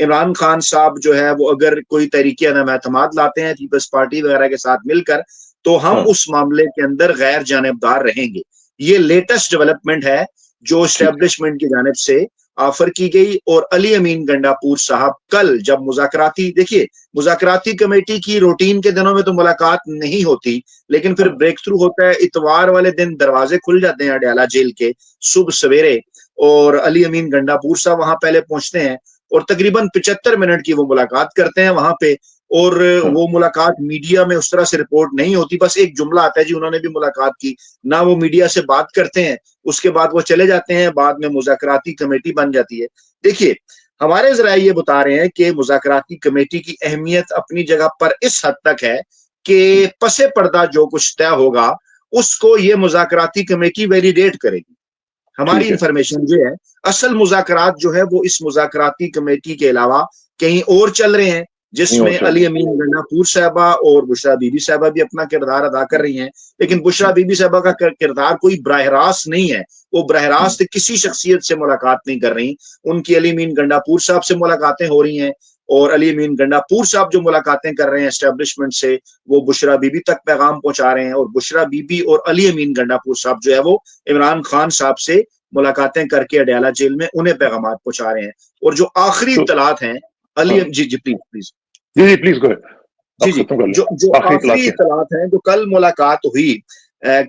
عمران خان صاحب جو ہے وہ اگر کوئی تحریک عدم اعتماد لاتے ہیں پیپلز پارٹی وغیرہ کے ساتھ مل کر تو ہم اس معاملے کے اندر غیر جانبدار رہیں گے. یہ لیٹسٹ ڈیولپمنٹ ہے جو اسٹیبلشمنٹ کی جانب سے آفر کی گئی. اور علی امین گنڈاپور صاحب کل جب مذاکراتی کمیٹی کی روٹین کے دنوں میں تو ملاقات نہیں ہوتی, لیکن پھر بریک تھرو ہوتا ہے. اتوار والے دن دروازے کھل جاتے ہیں اڈیالہ جیل کے صبح سویرے, اور علی امین گنڈاپور صاحب وہاں پہلے پہنچتے ہیں اور تقریباً 75 منٹ کی وہ ملاقات کرتے ہیں وہاں پہ. اور وہ ملاقات میڈیا میں اس طرح سے رپورٹ نہیں ہوتی, بس ایک جملہ آتا ہے جی انہوں نے بھی ملاقات کی, نہ وہ میڈیا سے بات کرتے ہیں. اس کے بعد وہ چلے جاتے ہیں, بعد میں مذاکراتی کمیٹی بن جاتی ہے. دیکھیے ہمارے ذرائع یہ بتا رہے ہیں کہ مذاکراتی کمیٹی کی اہمیت اپنی جگہ پر اس حد تک ہے کہ پس پردہ جو کچھ طے ہوگا اس کو یہ مذاکراتی کمیٹی ویلیڈیٹ کرے گی. ہماری انفارمیشن جو ہے اصل مذاکرات جو ہے وہ اس مذاکراتی کمیٹی کے علاوہ کہیں اور چل رہے ہیں, جس میں علی امین گنڈاپور صاحبہ اور بشرا بی بی صاحبہ بھی اپنا کردار ادا کر رہی ہیں. لیکن بشرا بی بی صاحبہ کا کردار کوئی براہ راست نہیں ہے, وہ براہ راست کسی شخصیت سے ملاقات نہیں کر رہی. ان کی علی امین گنڈاپور صاحب سے ملاقاتیں ہو رہی ہیں, اور علی امین گنڈاپور صاحب جو ملاقاتیں کر رہے ہیں اسٹیبلشمنٹ سے وہ بشرا بی بی تک پیغام پہنچا رہے ہیں. اور بشرا بی بی اور علی امین گنڈاپور صاحب جو ہے وہ عمران خان صاحب سے ملاقاتیں کر کے اڈیالہ جیل میں انہیں پیغامات پہنچا رہے ہیں. اور جو آخری اطلاعات ہیں جی پلیز جو آخری اطلاعات ہیں جو کل ملاقات ہوئی,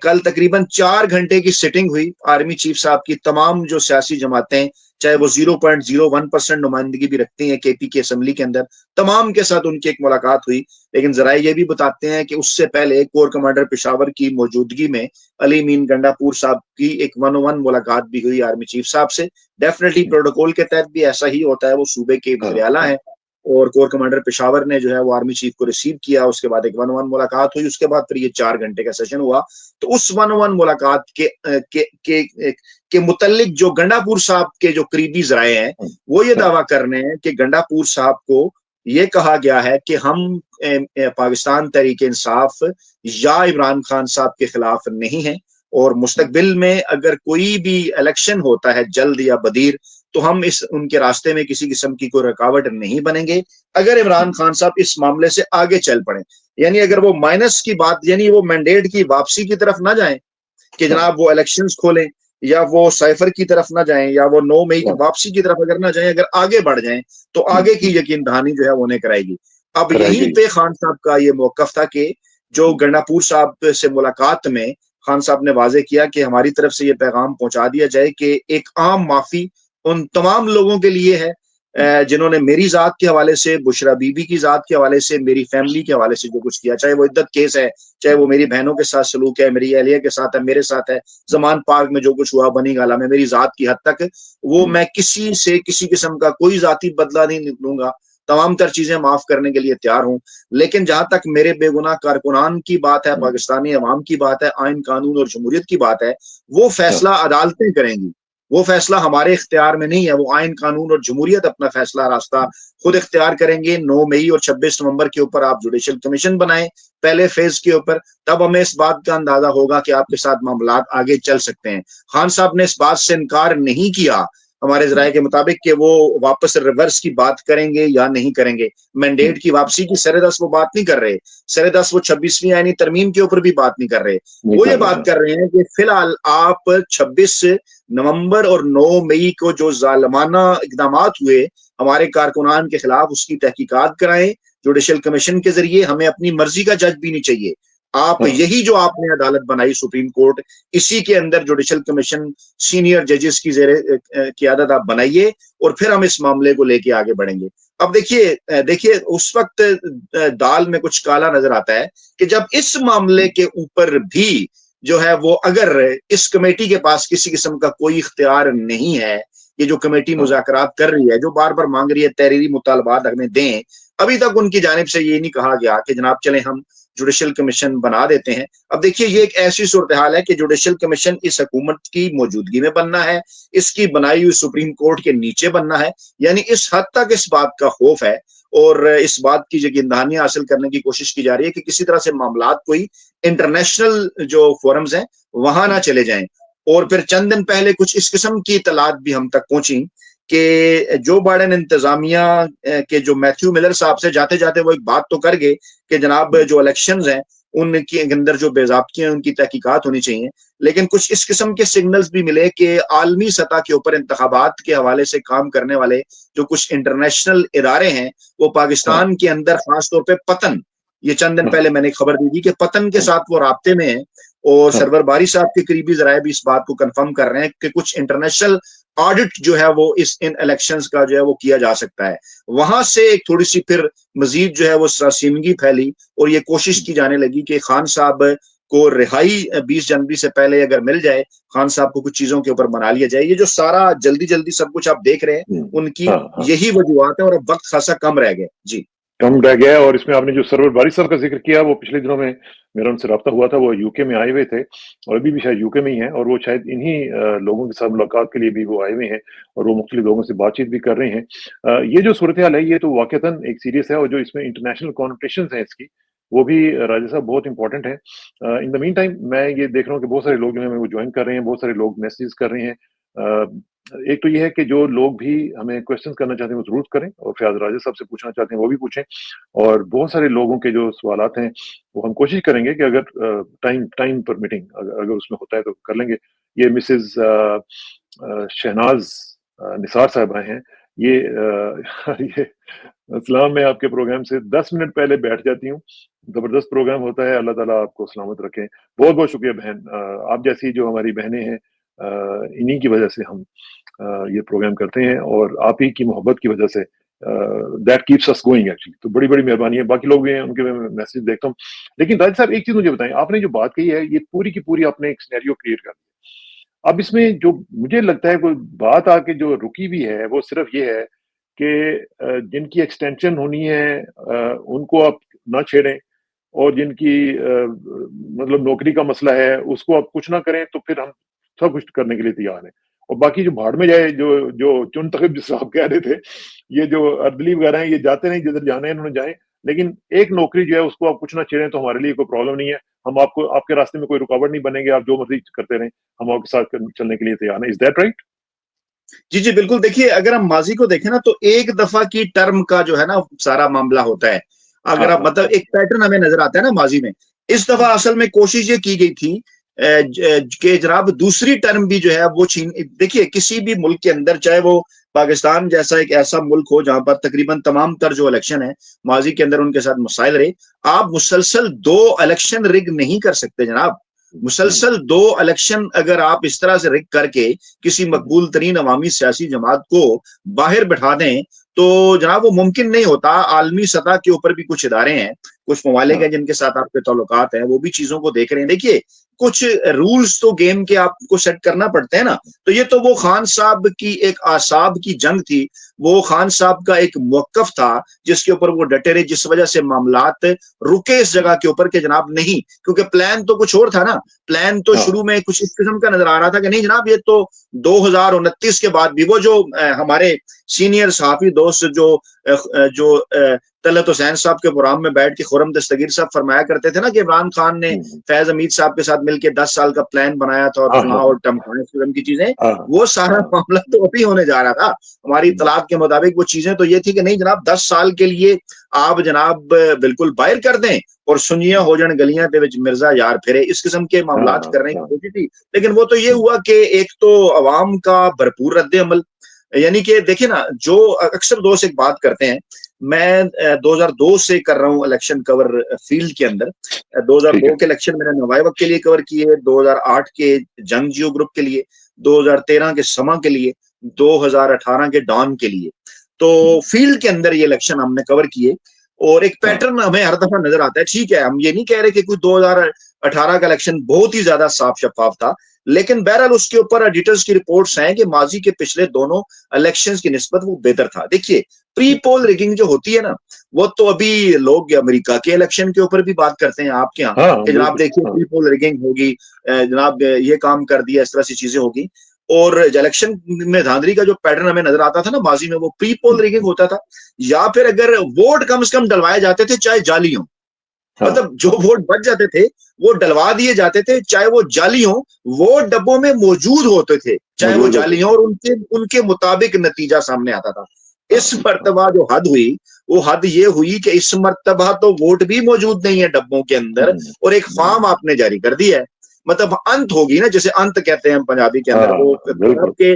کل تقریباً 4 گھنٹے کی سیٹنگ ہوئی آرمی چیف صاحب کی. تمام جو سیاسی جماعتیں چاہے وہ 0.01% نمائندگی بھی رکھتی ہیں کے پی کی اسمبلی کے اندر, تمام کے ساتھ ان کی ایک ملاقات ہوئی. لیکن ذرائع یہ بھی بتاتے ہیں کہ اس سے پہلے کور کمانڈر پشاور کی موجودگی میں علی امین گنڈاپور صاحب کی ایک 1-on-1 ملاقات بھی ہوئی آرمی چیف صاحب سے. ڈیفینیٹلی پروٹوکول کے تحت بھی ایسا ہی ہوتا ہے, وہ صوبے کے وزیراعلیٰ ہیں اور کور کمانڈر پشاور نے جو ہے وہ آرمی چیف کو ریسیو کیا. اس کے بعد ایک 1-on-1 ملاقات ہوئی, اس کے بعد پھر یہ 4 گھنٹے کا سیشن ہوا. تو اس 1-on-1 ملاقات کے متعلق جو گنڈاپور صاحب کے جو قریبی ذرائع ہیں وہ یہ دعویٰ کر رہے ہیں کہ گنڈاپور صاحب کو یہ کہا گیا ہے کہ ہم پاکستان تحریک انصاف یا عمران خان صاحب کے خلاف نہیں ہیں, اور مستقبل میں اگر کوئی بھی الیکشن ہوتا ہے جلد یا بدیر تو ہم ان کے راستے میں کسی قسم کی کوئی رکاوٹ نہیں بنیں گے اگر عمران خان صاحب اس معاملے سے آگے چل پڑیں. یعنی اگر وہ مائنس کی بات, یعنی وہ مینڈیٹ کی واپسی کی طرف نہ جائیں کہ جناب وہ الیکشنز کھولیں, یا وہ سائفر کی طرف نہ جائیں, یا وہ 9 مئی کی واپسی کی طرف اگر نہ جائیں, اگر آگے بڑھ جائیں تو آگے کی یقین دہانی جو ہے وہ انہیں کرائے گی. اب یہیں پہ خان صاحب کا یہ موقف تھا کہ جو گنڈاپور صاحب سے ملاقات میں خان صاحب نے واضح کیا کہ ہماری طرف سے یہ پیغام پہنچا دیا جائے کہ ایک عام معافی ان تمام لوگوں کے لیے ہے جنہوں نے میری ذات کے حوالے سے, بشرا بی بی کی ذات کے حوالے سے, میری فیملی کے حوالے سے جو کچھ کیا, چاہے وہ عدت کیس ہے, چاہے وہ میری بہنوں کے ساتھ سلوک ہے, میری اہلیہ کے ساتھ ہے, میرے ساتھ ہے, زمان پارک میں جو کچھ ہوا, بنی گالا میں, میری ذات کی حد تک وہ میں کسی سے کسی قسم کا کوئی ذاتی بدلہ نہیں لوں گا, تمام تر چیزیں معاف کرنے کے لیے تیار ہوں. لیکن جہاں تک میرے بے گناہ کارکنان کی بات ہے, پاکستانی عوام کی بات ہے, آئین قانون اور جمہوریت کی بات ہے, وہ فیصلہ عدالتیں کریں گی, وہ فیصلہ ہمارے اختیار میں نہیں ہے. وہ آئین قانون اور جمہوریت اپنا فیصلہ راستہ خود اختیار کریں گے. 9 مئی اور 26 نومبر کے اوپر آپ جوڈیشل کمیشن بنائیں پہلے فیز کے اوپر, تب ہمیں اس بات کا اندازہ ہوگا کہ آپ کے ساتھ معاملات آگے چل سکتے ہیں. خان صاحب نے اس بات سے انکار نہیں کیا ہمارے ذرائع کے مطابق کہ وہ واپس ریورس کی بات کریں گے یا نہیں کریں گے. مینڈیٹ کی واپسی کی سرے دست وہ بات نہیں کر رہے, سرے دست وہ 26ویں آئینی ترمیم کے اوپر بھی بات نہیں کر رہے. وہ یہ بات کر رہے ہیں کہ فی الحال آپ 26 نومبر اور 9 مئی کو جو ظالمانہ اقدامات ہوئے ہمارے کارکنان کے خلاف, اس کی تحقیقات کرائیں جوڈیشل کمیشن کے ذریعے. ہمیں اپنی مرضی کا جج بھی نہیں چاہیے. آپ یہی جو آپ نے عدالت بنائی سپریم کورٹ, اسی کے اندر جوڈیشل کمیشن سینئر ججز کی زیر قیادت آپ بنائیے, اور پھر ہم اس معاملے کو لے کے آگے بڑھیں گے. اب دیکھیے اس وقت دال میں کچھ کالا نظر آتا ہے کہ جب اس معاملے کے اوپر بھی جو ہے وہ اگر اس کمیٹی کے پاس کسی قسم کا کوئی اختیار نہیں ہے, یہ جو کمیٹی مذاکرات کر رہی ہے, جو بار بار مانگ رہی ہے تحریری مطالبات ہمیں دیں, ابھی تک ان کی جانب سے یہ نہیں کہا گیا کہ جناب چلیں ہم جوڈیشل کمیشن بنا دیتے ہیں. اب دیکھیے یہ ایک ایسی صورتحال ہے کہ جوڈیشل کمیشن اس حکومت کی موجودگی میں بننا ہے, اس کی بنائی ہوئی سپریم کورٹ کے نیچے بننا ہے. یعنی اس حد تک اس بات کا خوف ہے اور اس بات کی یقین دہانی حاصل کرنے کی کوشش کی جا رہی ہے کہ کسی طرح سے معاملات کوئی انٹرنیشنل جو فورمز ہیں وہاں نہ چلے جائیں. اور پھر چند دن پہلے کچھ اس قسم کی اطلاعات بھی ہم تک پہنچی کہ جو بائیڈن انتظامیہ کے جو میتھیو ملر صاحب سے جاتے جاتے وہ ایک بات تو کر گئے کہ جناب جو الیکشنز ہیں ان کے اندر جو بے ضابطگیاں ہیں ان کی تحقیقات ہونی چاہیے، لیکن کچھ اس قسم کے سگنلز بھی ملے کہ عالمی سطح کے اوپر انتخابات کے حوالے سے کام کرنے والے جو کچھ انٹرنیشنل ادارے ہیں وہ پاکستان کے اندر خاص طور پہ پتن، یہ چند دن پہلے میں نے خبر دی تھی کہ پتن کے ساتھ وہ رابطے میں ہیں، اور سرور باری صاحب کے قریبی ذرائع بھی اس بات کو کنفرم کر رہے ہیں کہ کچھ انٹرنیشنل آڈٹ جو ہے وہ ان الیکشنز کا جو ہے وہ کیا جا سکتا ہے۔ وہاں سے ایک تھوڑی سی پھر مزید جو ہے وہ سراسیمگی پھیلی اور یہ کوشش کی جانے لگی کہ خان صاحب کو رہائی 20 جنوری سے پہلے اگر مل جائے، خان صاحب کو کچھ چیزوں کے اوپر منا لیا جائے۔ یہ جو سارا جلدی جلدی سب کچھ آپ دیکھ رہے ہیں ان کی یہی وجوہات ہیں، اور اب وقت خاصا کم رہ گئے۔ جی کم رہ گیا، اور اس میں آپ نے جو سرور باری صاحب کا ذکر کیا، وہ پچھلے دنوں میں میرا ان سے رابطہ ہوا تھا، وہ یو کے میں آئے ہوئے تھے اور ابھی بھی شاید یو کے میں ہی ہیں، اور وہ شاید انہی لوگوں کے ساتھ ملاقات کے لیے بھی وہ آئے ہوئے ہیں اور وہ مختلف لوگوں سے بات چیت بھی کر رہے ہیں۔ یہ جو صورتحال ہے یہ تو واقعتاً ایک سیریس ہے، اور جو اس میں انٹرنیشنل کانوٹیشنز ہیں اس کی، وہ بھی راجہ صاحب بہت امپورٹنٹ ہیں۔ ان دا مین ٹائم میں یہ دیکھ رہا ہوں کہ بہت سارے لوگ جو ہیں وہ جوائن کر رہے ہیں، بہت سارے لوگ میسیج کر رہے ہیں۔ ایک تو یہ ہے کہ جو لوگ بھی ہمیں کوشچن کرنا چاہتے ہیں وہ ضرور کریں، اور فیاض راجہ صاحب سے پوچھنا چاہتے ہیں وہ بھی پوچھیں، اور بہت سارے لوگوں کے جو سوالات ہیں وہ ہم کوشش کریں گے کہ اگر ٹائم پرمیٹنگ اگر اس میں ہوتا ہے تو کر لیں گے۔ یہ مسز شہناز نثار صاحبہ ہیں، یہ اسلام میں آپ کے پروگرام سے 10 منٹ پہلے بیٹھ جاتی ہوں، زبردست پروگرام ہوتا ہے، اللہ تعالیٰ آپ کو سلامت رکھیں۔ بہت بہت شکریہ بہن، آپ جیسی جو ہماری بہنیں ہیں انہی کی وجہ سے ہم یہ پروگرام کرتے ہیں، اور آپ ہی کی محبت کی وجہ سے that keeps us going actually. تو بڑی بڑی مہربانی ہے، باقی لوگ بھی ہیں ان کے میں میسج دیکھتا ہوں۔ لیکن راج صاحب ایک چیز مجھے بتائیں، آپ نے جو بات کہی ہے یہ پوری کی پوری آپ نے ایک سینیریو کریٹ کر دیا۔ اب اس میں جو مجھے لگتا ہے کوئی بات آ کے جو رکی بھی ہے وہ صرف یہ ہے کہ جن کی ایکسٹینشن ہونی ہے ان کو آپ نہ چھیڑیں، اور جن کی مطلب نوکری کا مسئلہ ہے اس کو آپ کچھ نہ کریں، تو پھر ہم سب کچھ کرنے کے لیے تیار ہیں۔ اور باقی جو بھاڑ میں جائے، جو چن تخب جس آپ کہہ رہے تھے، یہ جو اردلی وغیرہ ہیں یہ جاتے نہیں، جدھر جانے ہیں انہوں نے جائیں، لیکن ایک نوکری جو ہے اس کو آپ کچھ نہ چھیڑیں تو ہمارے لیے کوئی پرابلم نہیں ہے۔ ہم آپ کے راستے میں کوئی رکاوٹ نہیں بنیں گے، آپ جو مرضی کرتے رہیں، ہم آپ کے ساتھ چلنے کے لیے تیار ہیں۔ Is that right? جی جی بالکل، دیکھیے اگر ہم ماضی کو دیکھیں نا تو ایک دفعہ کی ٹرم کا جو ہے نا سارا معاملہ ہوتا ہے، اگر آپ مطلب ایک پیٹرن ہمیں نظر آتا ہے نا ماضی میں۔ اس دفعہ اصل میں کوشش یہ کی گئی تھی کہ جناب دوسری ٹرم بھی جو ہے وہ دیکھیے کسی بھی ملک کے اندر، چاہے وہ پاکستان جیسا ایک ایسا ملک ہو جہاں پر تقریباً تمام تر جو الیکشن ہے ماضی کے اندر ان کے ساتھ مسائل رہے، آپ مسلسل 2 الیکشن رگ نہیں کر سکتے جناب۔ مسلسل 2 الیکشن اگر آپ اس طرح سے رگ کر کے کسی مقبول ترین عوامی سیاسی جماعت کو باہر بٹھا دیں تو جناب وہ ممکن نہیں ہوتا۔ عالمی سطح کے اوپر بھی کچھ ادارے ہیں، کچھ ممالک ہیں جن کے ساتھ آپ کے تعلقات ہیں، وہ بھی چیزوں کو دیکھ رہے ہیں۔ دیکھیے کچھ رولز تو گیم کے آپ کو سیٹ کرنا پڑتے ہیں نا، تو یہ تو وہ خان صاحب کی ایک اعصاب کی جنگ تھی، وہ خان صاحب کا ایک موقف تھا جس کے اوپر وہ ڈٹے رہے، جس وجہ سے معاملات رکے اس جگہ کے اوپر کہ جناب نہیں، کیونکہ پلان تو کچھ اور تھا نا۔ پلان تو شروع میں کچھ اس قسم کا نظر آ رہا تھا کہ نہیں جناب یہ تو 2029 کے بعد بھی، وہ جو ہمارے سینئر صحافی دوست جو طلعت حسین صاحب کے پروگرام میں بیٹھ کے خرم دستگیر صاحب فرمایا کرتے تھے نا کہ عمران خان نے فیض حمید صاحب کے ساتھ مل کے 10 سال کا پلان بنایا تھا اور فلاں اور ٹمکانے کی چیزیں، وہ سارا معاملہ تو ابھی ہونے جا رہا تھا۔ ہماری اطلاعات کے مطابق وہ چیزیں تو یہ تھی کہ نہیں جناب 10 سال کے لیے آپ جناب بالکل باہر کر دیں اور سنیاں ہو جان گلیاں دے وچ مرزا یار پھرے، اس قسم کے معاملات کرنے کی کوشش تھی۔ لیکن وہ تو یہ ہوا کہ ایک تو عوام کا بھرپور رد عمل، یعنی کہ دیکھیں نا، جو اکثر دوست ایک بات کرتے ہیں، میں 2002 سے کر رہا ہوں الیکشن کور فیلڈ کے اندر۔ 2002 کے الیکشن میں نے نوائے وقت کے لیے کور کیے، 2008 کے جنگ جیو گروپ کے لیے، 2013 کے سما کے لیے، 2018 کے ڈان کے لیے۔ تو فیلڈ کے اندر یہ الیکشن ہم نے کور کیے، اور ایک پیٹرن ہمیں ہر دفعہ نظر آتا ہے۔ ٹھیک ہے، ہم یہ نہیں کہہ رہے کہ کوئی 2018 کا الیکشن بہت ہی زیادہ صاف شفاف تھا، لیکن بہرحال اس کے اوپر ایڈیٹرز کی رپورٹس ہیں کہ ماضی کے پچھلے دونوں الیکشنز کی نسبت وہ بہتر تھا۔ دیکھیے پری پول ریگنگ جو ہوتی ہے نا، وہ تو ابھی لوگ امریکہ کے الیکشن کے اوپر بھی بات کرتے ہیں آپ کے ہاں کہ جناب دیکھیے پری پول ریگنگ ہوگی، جناب یہ کام کر دیا، اس طرح سی چیزیں ہوگی۔ اور الیکشن میں دھاندلی کا جو پیٹرن ہمیں نظر آتا تھا نا ماضی میں، وہ پری پول ریگنگ ہوتا تھا، یا پھر اگر ووٹ کم سے کم ڈلوائے جاتے تھے چاہے جعلی ہوں، مطلب جو ووٹ بچ جاتے تھے وہ ڈلوا دیے جاتے تھے، چاہے وہ جعلی ہوں، وہ ڈبوں میں موجود ہوتے تھے، چاہے وہ موجود ہوتے جعلی ہوں، اور ان کے مطابق نتیجہ سامنے آتا تھا۔ اس تھے۔ مرتبہ جو حد ہوئی وہ حد یہ ہوئی کہ اس مرتبہ تو ووٹ بھی موجود نہیں ہے ڈبوں کے اندر، اور ایک فارم آپ نے جاری کر دی ہے۔ مطلب انت ہوگی نا، جیسے انت کہتے ہیں ہم پنجابی کے اندر، وہ بالکل کہ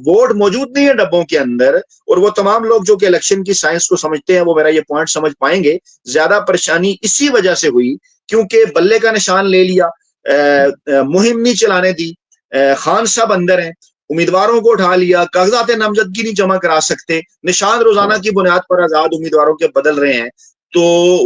ووٹ موجود نہیں ہے ڈبوں کے اندر۔ اور وہ تمام لوگ جو کہ الیکشن کی سائنس کو سمجھتے ہیں وہ میرا یہ پوائنٹ سمجھ پائیں گے، زیادہ پریشانی اسی وجہ سے ہوئی کیونکہ بلے کا نشان لے لیا، مہم نہیں چلانے دی، خان صاحب اندر ہیں، امیدواروں کو اٹھا لیا، کاغذات نامزدگی نہیں جمع کرا سکتے، نشان روزانہ کی بنیاد پر آزاد امیدواروں کے بدل رہے ہیں۔ تو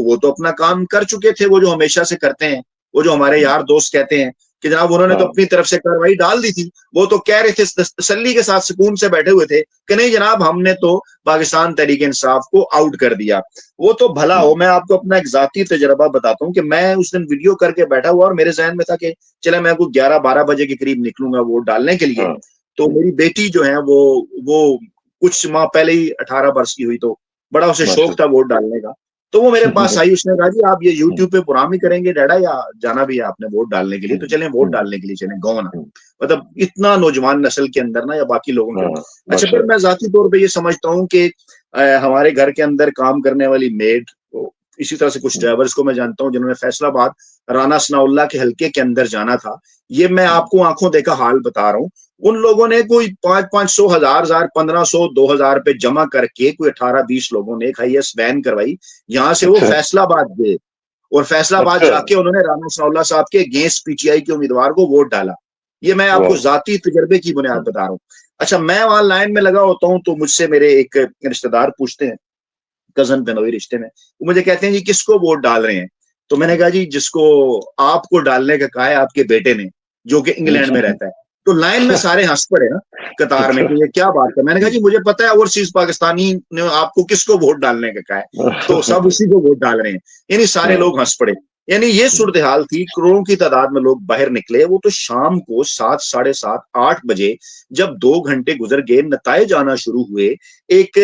وہ تو اپنا کام کر چکے تھے، وہ جو ہمیشہ سے کرتے ہیں، وہ جو ہمارے یار دوست کہتے ہیں کہ جناب انہوں نے تو اپنی طرف سے کارروائی ڈال دی تھی، وہ تو کہہ رہے تھے تسلی کے ساتھ سکون سے بیٹھے ہوئے تھے کہ نہیں جناب ہم نے تو پاکستان تحریک انصاف کو آؤٹ کر دیا۔ وہ تو بھلا ہو، میں آپ کو اپنا ایک ذاتی تجربہ بتاتا ہوں کہ میں اس دن ویڈیو کر کے بیٹھا ہوا اور میرے ذہن میں تھا کہ چلے میں کوئی 11-12 بجے کے قریب نکلوں گا ووٹ ڈالنے کے لیے۔ تو میری بیٹی جو ہے وہ کچھ ماہ پہلے ہی 18 برس کی ہوئی، تو بڑا اسے شوق تھا ووٹ ڈالنے کا، تو وہ میرے پاس آئی، اس نے کہا جی آپ یہ یوٹیوب پہ پروگرام ہی کریں گے ڈیڈا، یا جانا بھی ہے آپ نے ووٹ ڈالنے کے لیے؟ تو چلیں ووٹ ڈالنے کے لیے چلیں، گو نا۔ مطلب اتنا نوجوان نسل کے اندر نا، یا باقی لوگوں کے اندر۔ اچھا پھر میں ذاتی طور پہ یہ سمجھتا ہوں کہ ہمارے گھر کے اندر کام کرنے والی میڈ، اسی طرح سے کچھ ڈرائیورز کو میں جانتا ہوں جنہوں نے فیصل آباد رانا ثناء اللہ کے حلقے کے اندر جانا تھا، یہ میں آپ کو آنکھوں دیکھا حال بتا رہا ہوں، ان لوگوں نے کوئی 500 1000 1500 2000 پہ جمع کر کے کوئی 18-20 لوگوں نے ایک IAS وین کروائی، یہاں سے وہ فیصل آباد گئے، اور فیصل آباد جا کے انہوں نے رانا ثناء اللہ صاحب کے اگینسٹ PTI کے امیدوار کو ووٹ ڈالا۔ یہ میں آپ کو ذاتی تجربے کی بنیاد بتا رہا ہوں۔ اچھا میں وہاں لائن میں لگا ہوتا ہوں تو مجھ سے میرے ایک رشتہ دار پوچھتے ہیں، کزن بنوئی رشتے میں، وہ مجھے کہتے ہیں جی کس کو ووٹ ڈال رہے ہیں؟ تو میں نے کہا جی جس کو آپ کو ڈالنے کا کہا ہے آپ کے بیٹے نے، جو کہ انگلینڈ میں رہتا ہے۔ تو لائن میں سارے ہنس پڑے نا قطار میں کہ یہ کیا بات ہے۔ میں نے کہا جی مجھے پتا ہے اوورسیز پاکستانی نے آپ کو کس کو ووٹ ڈالنے کا کہا ہے، تو سب اسی کو ووٹ ڈال رہے ہیں۔ یعنی سارے لوگ ہنس پڑے، یعنی یہ صورتحال تھی، کروڑوں کی تعداد میں لوگ باہر نکلے۔ وہ تو شام کو 7 7:30 8 بجے جب 2 گھنٹے گزر گئے، نتائج آنا شروع ہوئے، ایک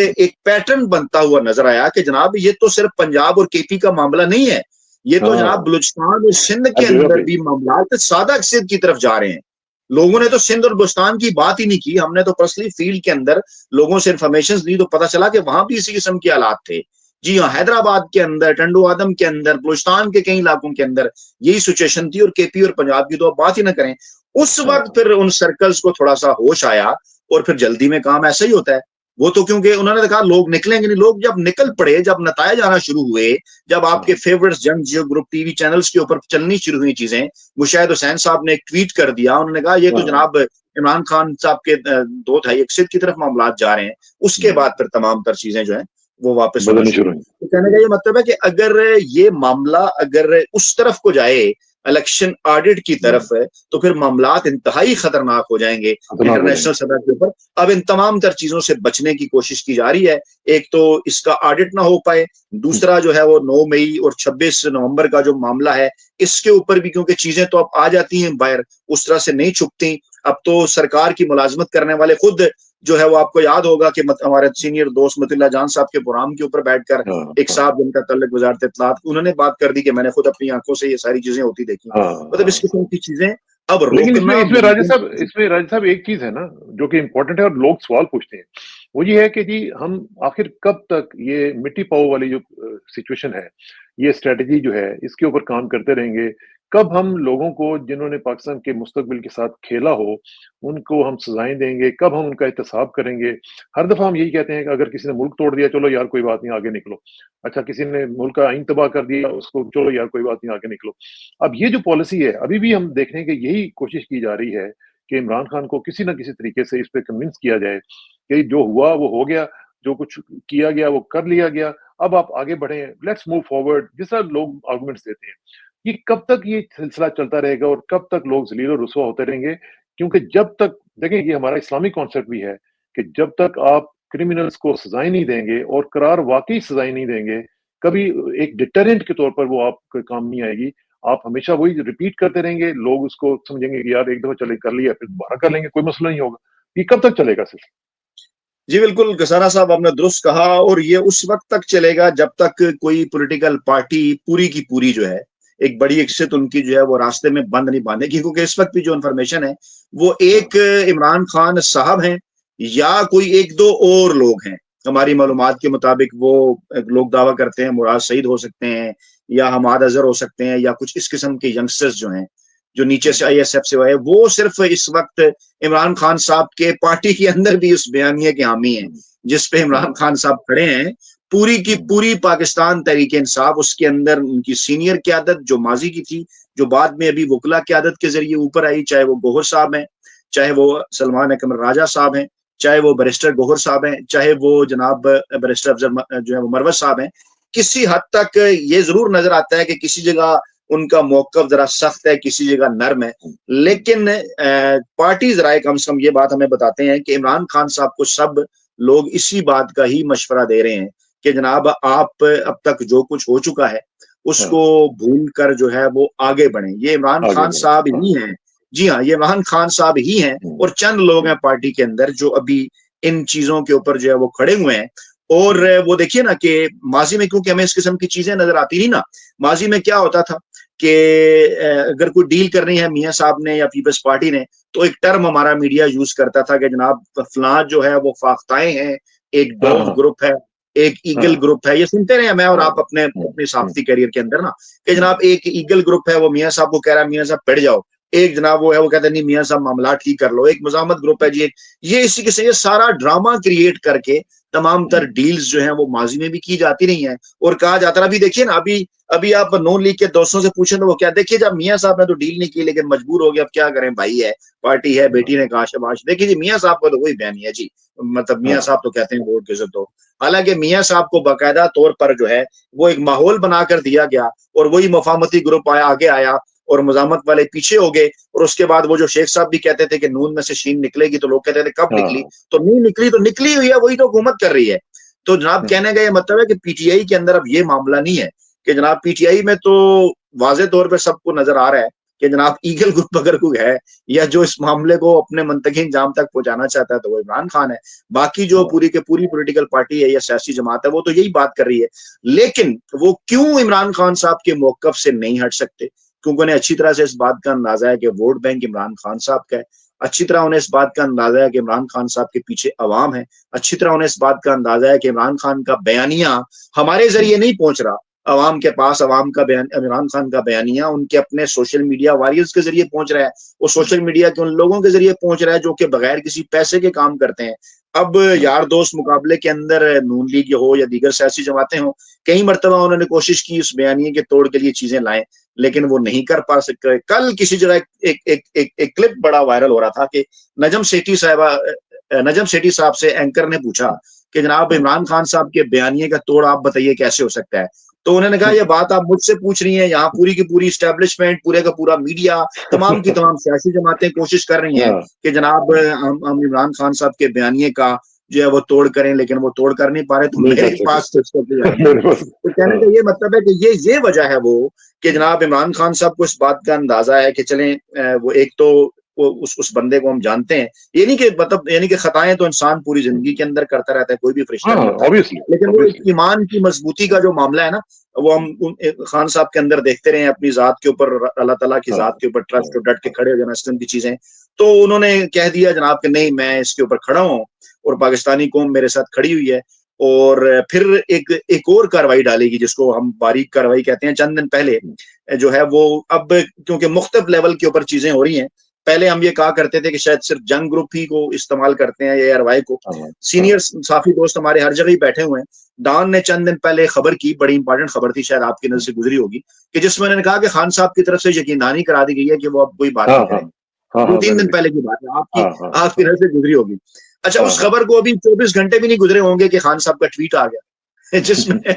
پیٹرن بنتا ہوا نظر آیا کہ جناب یہ تو صرف پنجاب اور KP کا معاملہ نہیں ہے، یہ تو جناب بلوچستان اور سندھ کے اندر بھی معاملات سادہ اکثریت کی طرف جا رہے ہیں۔ لوگوں نے تو سندھ اور بلوچستان کی بات ہی نہیں کی، ہم نے تو پرسنلی فیلڈ کے اندر لوگوں سے انفارمیشن دی تو پتا چلا کہ وہاں بھی اسی قسم کے حالات تھے۔ جی ہاں، حیدرآباد کے اندر، ٹنڈو آدم کے اندر، بلوچستان کے کئی علاقوں کے اندر یہی سچویشن تھی، اور KP اور پنجاب کی تو اب بات ہی نہ کریں۔ اس وقت پھر ان سرکلز کو تھوڑا سا ہوش آیا، اور پھر جلدی میں کام ایسا ہی ہوتا ہے۔ وہ تو کیونکہ انہوں نے کہا لوگ نکلیں گے نہیں، لوگ جب نکل پڑے، جب نتائج آنا شروع ہوئے، جب آپ کے فیورٹس جنگ جیو گروپ TV چینلز کے اوپر چلنی شروع ہوئی چیزیں، مشاہد حسین صاحب نے ایک ٹویٹ کر دیا، انہوں نے کہا یہ تو جناب عمران خان صاحب کے 2-2.5 اکثریت کی طرف معاملات جا رہے ہیں۔ اس کے بعد پھر تمام تر چیزیں جو ہیں وہ واپس ہونا شروع ہوئی۔ تو کہنے کا یہ مطلب ہے کہ اگر یہ معاملہ اگر اس طرف کو جائے، الیکشن آڈٹ کی طرف ہے، تو پھر معاملات انتہائی خطرناک ہو جائیں گے انٹرنیشنل سطح کے اوپر۔ اب ان تمام تر چیزوں سے بچنے کی کوشش کی جا رہی ہے، ایک تو اس کا آڈٹ نہ ہو پائے، دوسرا جو ہے وہ 9 مئی اور 26 نومبر کا جو معاملہ ہے اس کے اوپر بھی، کیونکہ چیزیں تو اب آ جاتی ہیں باہر، اس طرح سے نہیں چھپتی۔ اب تو سرکار کی ملازمت کرنے والے خود جو ہے وہ، آپ کو یاد ہوگا کہ ہمارے سینئر دوست مطیع اللہ جان صاحب کے پروگرام کے اوپر بیٹھ کر ایک صاحب جن کا تعلق وزارت اطلاعات، انہوں نے بات کر دی کہ میں نے خود اپنی آنکھوں سے یہ ساری چیزیں ہوتی دیکھی۔ مطلب اس قسم کی چیزیں اب لیکن روکنا اس میں راجہ صاحب ایک چیز ہے نا جو کہ امپورٹنٹ ہے اور لوگ سوال پوچھتے ہیں، وہ یہ ہے کہ جی ہم آخر کب تک یہ مٹی پاؤ والی جو سچویشن ہے، یہ اسٹریٹجی جو ہے، اس کے اوپر کام کرتے رہیں گے؟ کب ہم لوگوں کو جنہوں نے پاکستان کے مستقبل کے ساتھ کھیلا ہو ان کو ہم سزائیں دیں گے؟ کب ہم ان کا احتساب کریں گے؟ ہر دفعہ ہم یہی کہتے ہیں کہ اگر کسی نے ملک توڑ دیا چلو یار کوئی بات نہیں آگے نکلو، اچھا کسی نے ملک کا آئین تباہ کر دیا اس کو چلو یار کوئی بات نہیں آگے نکلو۔ اب یہ جو پالیسی ہے ابھی بھی ہم دیکھ رہے ہیں کہ یہی کوشش کی جا رہی ہے کہ عمران خان کو کسی نہ کسی طریقے سے اس پہ کنونس کیا جائے کہ جو ہوا وہ ہو گیا، جو کچھ کیا گیا وہ کر لیا گیا، اب آپ آگے بڑھیں، لیٹس موو فارورڈ، جس طرح لوگ آرگومنٹس دیتے ہیں۔ یہ کب تک یہ سلسلہ چلتا رہے گا اور کب تک لوگ ذلیل و رسوا ہوتے رہیں گے؟ کیونکہ جب تک دیکھیں یہ ہمارا اسلامی کانسیپٹ بھی ہے کہ جب تک آپ کرمنلز کو سزائیں نہیں دیں گے اور قرار واقعی سزائیں نہیں دیں گے، کبھی ایک ڈیٹرنٹ کے طور پر وہ آپ کے کام نہیں آئے گی۔ آپ ہمیشہ وہی ریپیٹ کرتے رہیں گے، لوگ اس کو سمجھیں گے کہ یار ایک دفعہ چلے کر لیا پھر دوبارہ کر لیں گے، کوئی مسئلہ نہیں ہوگا۔ یہ کب تک چلے گا سلسلہ؟ جی بالکل کسارا صاحب آپ نے درست کہا، اور یہ اس وقت تک چلے گا جب تک کوئی پولیٹیکل پارٹی پوری کی پوری جو ہے ایک بڑی اکثریت ان کی جو ہے وہ راستے میں بند نہیں باندھے گی، کیونکہ اس وقت بھی جو انفارمیشن ہے وہ ایک عمران خان صاحب ہیں یا کوئی ایک دو اور لوگ ہیں۔ ہماری معلومات کے مطابق وہ لوگ دعویٰ کرتے ہیں مراد سعید ہو سکتے ہیں یا حماد اظہر ہو سکتے ہیں یا کچھ اس قسم کے ینگسٹرز جو ہیں جو نیچے سے آئی ایس ایف سے ہوئے، وہ صرف اس وقت عمران خان صاحب کے پارٹی کے اندر بھی اس بیانیے کے حامی ہیں جس پہ عمران خان صاحب کھڑے ہیں۔ پوری کی پوری پاکستان تحریک انصاف، اس کے اندر ان کی سینئر قیادت جو ماضی کی تھی، جو بعد میں ابھی وکلا قیادت کے ذریعے اوپر آئی، چاہے وہ گوہر صاحب ہیں، چاہے وہ سلمان اکمل راجہ صاحب ہیں، چاہے وہ بیرسٹر گوہر صاحب ہیں، چاہے وہ جناب بیرسٹر افضل جو ہے وہ مروت صاحب ہیں، کسی حد تک یہ ضرور نظر آتا ہے کہ کسی جگہ ان کا موقف ذرا سخت ہے، کسی جگہ نرم ہے، لیکن پارٹی ذرائع کم سے کم یہ بات ہمیں بتاتے ہیں کہ عمران خان صاحب کو سب لوگ اسی بات کا ہی مشورہ دے رہے ہیں کہ جناب آپ اب تک جو کچھ ہو چکا ہے اس کو بھول کر جو ہے وہ آگے بڑھیں۔ یہ عمران خان صاحب ہی ہیں، جی ہاں، یہ عمران خان صاحب ہی ہیں اور چند لوگ ہیں پارٹی کے اندر جو ابھی ان چیزوں کے اوپر جو ہے وہ کھڑے ہوئے ہیں۔ اور وہ دیکھیے نا کہ ماضی میں کیونکہ ہمیں اس قسم کی چیزیں نظر آتی نہیں نا، ماضی میں کیا ہوتا تھا کہ اگر کوئی ڈیل کرنی ہے میاں صاحب نے یا پیپلز پارٹی نے تو ایک ٹرم ہمارا میڈیا یوز کرتا تھا کہ جناب فلاں جو ہے وہ فاختائیں ہیں، ایک ڈوو گروپ ہے، ایک ایگل گروپ ہے، یہ سنتے رہے میں اور آپ اپنے صحافتی کیریئر کے اندر نا کہ جناب ایک ایگل گروپ ہے وہ میاں صاحب کو کہہ رہا ہے میاں صاحب پڑ جاؤ، ایک جناب وہ ہے وہ کہتے ہیں نہیں میاں صاحب معاملات ٹھیک کر لو، ایک مزاحمت گروپ ہے جی، یہ اسی کے سے یہ سارا ڈرامہ کریٹ کر کے تمام تر ڈیلز جو ہیں وہ ماضی میں بھی کی جاتی رہی ہیں اور کہا جاتا رہا۔ ابھی دیکھیے نا، ابھی آپ نون لیگ کے دوستوں سے پوچھیں تو وہ کیا، دیکھیے جب میاں صاحب نے تو ڈیل نہیں کی لیکن مجبور ہو گیا، اب کیا کریں، بھائی ہے، پارٹی ہے، بیٹی نے کہا شاباش، دیکھیے جی میاں صاحب کا تو وہی بیان ہے جی، مطلب میاں صاحب تو کہتے ہیں ووٹ کی عزت ہو، حالانکہ میاں صاحب کو باقاعدہ طور پر جو ہے وہ ایک ماحول بنا کر دیا گیا اور وہی مفاہمتی گروپ آگے آیا اور مزاحمت والے پیچھے ہو گئے، اور اس کے بعد وہ جو شیخ صاحب بھی کہتے تھے کہ نون میں سے شین نکلے گی تو لوگ کہتے تھے کب نکلی، تو نہیں نکلی تو نکلی ہوئی ہے، وہی تو حکومت کر رہی ہے۔ تو جناب کہنے کا یہ مطلب ہے کہ پی ٹی آئی کے اندر اب یہ معاملہ نہیں ہے کہ جناب پی ٹی آئی میں تو واضح طور پہ سب کو نظر آ رہا ہے کہ جناب ایگل گروپ اگر کوئی ہے یا جو اس معاملے کو اپنے منطقی انجام تک پہنچانا چاہتا ہے تو وہ عمران خان ہے، باقی جو پوری کے پوری پولیٹیکل پارٹی ہے یا سیاسی جماعت ہے وہ تو یہی بات کر رہی ہے۔ لیکن وہ کیوں عمران خان صاحب کے موقف سے نہیں ہٹ سکتے؟ کیونکہ انہیں اچھی طرح سے اس بات کا اندازہ ہے کہ ووٹ بینک عمران خان صاحب کا ہے، اچھی طرح انہیں اس بات کا اندازہ ہے کہ عمران خان صاحب کے پیچھے عوام ہے، اچھی طرح انہیں اس بات کا اندازہ ہے کہ عمران خان کا بیانیہ ہمارے ذریعے نہیں پہنچ رہا عوام کے پاس، عوام کا عمران خان کا بیانیہ ان کے اپنے سوشل میڈیا واریئرز کے ذریعے پہنچ رہا ہے، وہ سوشل میڈیا کے ان لوگوں کے ذریعے پہنچ رہا ہے جو کہ بغیر کسی پیسے کے کام کرتے ہیں۔ اب یار دوست مقابلے کے اندر نون لیگ ہو یا دیگر سیاسی جماعتیں ہوں، کئی مرتبہ انہوں نے کوشش کی اس بیانیے کے توڑ کے لیے چیزیں لائیں لیکن وہ نہیں کر پا سکتے۔ کل کسی جگہ ایک کلپ بڑا وائرل ہو رہا تھا کہ نجم سیٹھی صاحب سے اینکر نے پوچھا کہ جناب عمران خان صاحب کے بیانیے کا توڑ آپ بتائیے کیسے ہو سکتا ہے، تو انہوں نے کہا یہ بات آپ مجھ سے پوچھ رہی ہیں، یہاں پوری کی پوری اسٹیبلشمنٹ، پورے کا پورا میڈیا، تمام کی تمام سیاسی جماعتیں کوشش کر رہی ہیں کہ جناب ہم عمران خان صاحب کے بیانیے کا جو ہے وہ توڑ کریں لیکن وہ توڑ کر نہیں پا رہے، تو میرے پاس تو کہنے کا یہ مطلب ہے کہ یہ وجہ ہے وہ کہ جناب عمران خان صاحب کو اس بات کا اندازہ ہے کہ چلیں وہ ایک تو اس بندے کو ہم جانتے ہیں، یہ نہیں کہ مطلب یعنی کہ خطائیں تو انسان پوری زندگی کے اندر کرتا رہتا ہے، کوئی بھی فرشتہ نہیں ہوتا، لیکن وہ ایمان کی مضبوطی کا جو معاملہ ہے نا وہ ہم خان صاحب کے اندر دیکھتے رہے ہیں، اپنی ذات کے اوپر، اللہ تعالیٰ کی ذات کے اوپر ٹرسٹ ڈٹ کے کھڑے ہو جانا، اس طرح کی چیزیں، تو انہوں نے کہہ دیا جناب کہ نہیں میں اس کے اوپر کھڑا ہوں اور پاکستانی قوم میرے ساتھ کھڑی ہوئی ہے۔ اور پھر ایک اور کاروائی ڈالے گی جس کو ہم باریک کاروائی کہتے ہیں، چند دن پہلے جو ہے وہ اب کیونکہ مختلف لیول کے اوپر چیزیں ہو رہی ہیں، پہلے ہم یہ کہا کرتے تھے کہ شاید صرف جنگ گروپ ہی کو استعمال کرتے ہیں یا RY کو، سینئر صحافی دوست ہمارے ہر جگہ ہی بیٹھے ہوئے ہیں، ڈان نے چند دن پہلے خبر کی، بڑی امپورٹنٹ خبر تھی، شاید آپ کی نظر سے گزری ہوگی، کہ جس میں انہوں نے کہا کہ خان صاحب کی طرف سے یقین دہانی کرا دی گئی ہے کہ وہ اب کوئی بات نہیں کریں گے، 2-3 دن پہلے کی بات ہے، آپ کی نظر سے گزری ہوگی۔ اچھا اس خبر کو ابھی 24 گھنٹے بھی نہیں گزرے ہوں گے کہ خان صاحب کا ٹویٹ آ گیا جس میں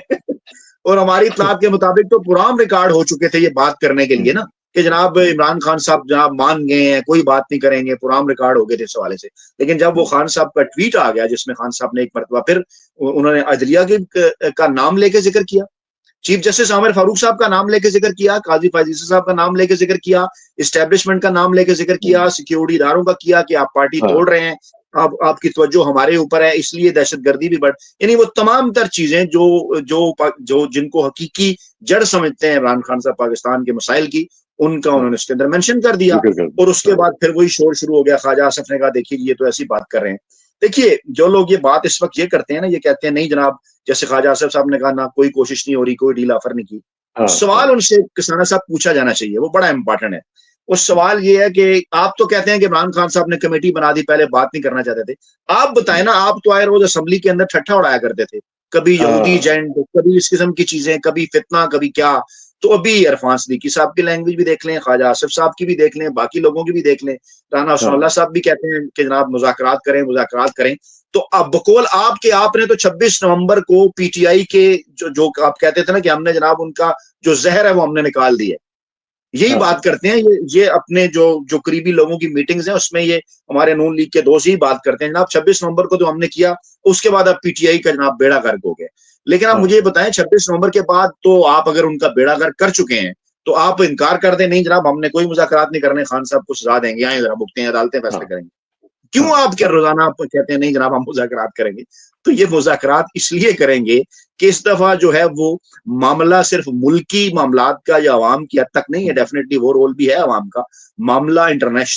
اور ہماری اطلاعات کے مطابق تو پرام ریکارڈ ہو چکے تھے یہ بات کرنے کے لیے نا کہ جناب عمران خان صاحب جناب مان گئے ہیں، کوئی بات نہیں کریں گے، پرام ریکارڈ ہو گئے تھے اس حوالے سے، لیکن جب وہ خان صاحب کا ٹویٹ آ گیا جس میں خان صاحب نے ایک مرتبہ پھر انہوں نے عدلیہ کا نام لے کے ذکر کیا، چیف جسٹس عامر فاروق صاحب کا نام لے کے ذکر کیا، قاضی فائز عیسی صاحب کا نام لے کے ذکر کیا، اسٹیبلشمنٹ کا نام لے کے ذکر کیا، سیکورٹی اداروں کا کیا کہ آپ پارٹی توڑ رہے ہیں، آپ کی توجہ ہمارے اوپر ہے، اس لیے دہشت گردی بھی بڑھ، یعنی وہ تمام تر چیزیں جو جن کو حقیقی جڑ سمجھتے ہیں عمران خان صاحب پاکستان کے مسائل کی، ان کا انہوں نے اس کے اندر مینشن کر دیا. ذکر کر اور اس کے بعد پھر وہی شور شروع ہو گیا. خواجہ آصف نے کہا دیکھیے یہ تو ایسی بات کر رہے ہیں. دیکھیے جو لوگ یہ بات اس وقت یہ کرتے ہیں نا، یہ کہتے ہیں نہیں جناب، جیسے خواجہ آصف صاحب نے کہا نا کوئی کوشش نہیں ہو رہی، کوئی ڈیل آفر نہیں کی. سوال ان سے کسانہ صاحب پوچھا جانا چاہیے، وہ بڑا امپورٹنٹ ہے. اس سوال یہ ہے کہ آپ تو کہتے ہیں کہ عمران خان صاحب نے کمیٹی بنا دی، پہلے بات نہیں کرنا چاہتے تھے. آپ بتائیں نا، آپ تو آئے روز اسمبلی کے اندر ٹھٹھا اڑایا کرتے تھے، کبھی یہودی ایجنٹ، کبھی اس قسم کی چیزیں، کبھی فتنہ، کبھی کیا. تو ابھی عرفان صدیقی صاحب کی لینگویج بھی دیکھ لیں، خواجہ آصف صاحب کی بھی دیکھ لیں، باقی لوگوں کی بھی دیکھ لیں. رانا حسن اللہ صاحب بھی کہتے ہیں کہ جناب مذاکرات کریں مذاکرات کریں. تو اب بقول آپ نے تو 26 نومبر کو پی ٹی آئی کے جو آپ کہتے تھے نا کہ ہم نے جناب ان کا جو زہر ہے وہ ہم نے نکال دی ہے، یہی بات کرتے ہیں. یہ اپنے جو قریبی لوگوں کی میٹنگز ہیں اس میں یہ ہمارے نون لیگ کے دوست ہی بات کرتے ہیں. جناب 26 نومبر کو تو ہم نے کیا، اس کے بعد اب پی ٹی آئی کا جناب بیڑا غرق ہو گیا. لیکن آپ مجھے بتائیں 26 نومبر کے بعد تو آپ اگر ان کا بیڑا غرق کر چکے ہیں تو آپ انکار کر دیں نہیں جناب ہم نے کوئی مذاکرات نہیں کرنے، خان صاحب کو سزا دیں گے، آئیں ذرا بھگتے ہیں، عدالتیں فیصلے کریں گے. کیوں آپ کیا روزانہ آپ کہتے ہیں نہیں جناب ہم مذاکرات کریں گے؟ تو یہ مذاکرات اس لیے کریں گے کہ اس دفعہ جو ہے وہ معاملہ صرف ملکی معاملات کا یا عوام کی حد تک نہیں ہے، ڈیفینیٹلی وہ رول بھی ہے عوام کا، معاملہ انٹرنیشنل